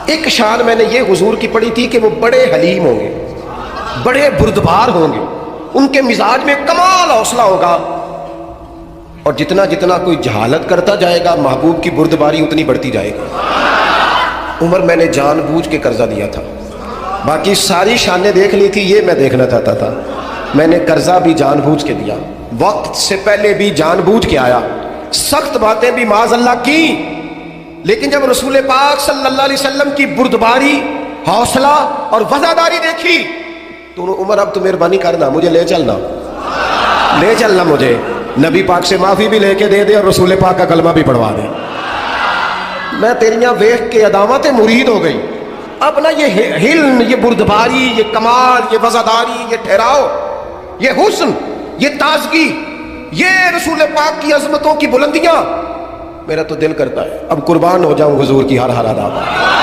ایک شان میں نے یہ حضور کی پڑھی تھی کہ وہ بڑے حلیم ہوں گے، بڑے بردبار ہوں گے، ان کے مزاج میں کمال حوصلہ ہوگا، اور جتنا جتنا کوئی جہالت کرتا جائے گا محبوب کی بردباری اتنی بڑھتی جائے گی۔ عمر میں نے جان بوجھ کے قرضہ دیا تھا، باقی ساری شانیں دیکھ لی تھی، یہ میں دیکھنا چاہتا تھا، میں نے قرضہ بھی جان بوجھ کے دیا، وقت سے پہلے بھی جان بوجھ کے آیا، سخت باتیں بھی معاذ اللہ کی، لیکن جب رسول پاک صلی اللہ علیہ وسلم کی بردباری، حوصلہ اور وفاداری دیکھی تو عمر اب تو مہربانی کرنا، مجھے لے چلنا مجھے نبی پاک سے معافی بھی لے کے دے دے اور رسول پاک کا کلمہ بھی پڑھوا دے، میں تیریاں ویخ کے عداوت مرید ہو گئی۔ اب نا یہ حلم، یہ بردباری، یہ کمال، یہ وفاداری، یہ ٹھہراؤ، یہ حسن، یہ تازگی، یہ رسول پاک کی عظمتوں کی بلندیاں، میرا تو دل کرتا ہے اب قربان ہو جاؤں حضور کی ہر ادا۔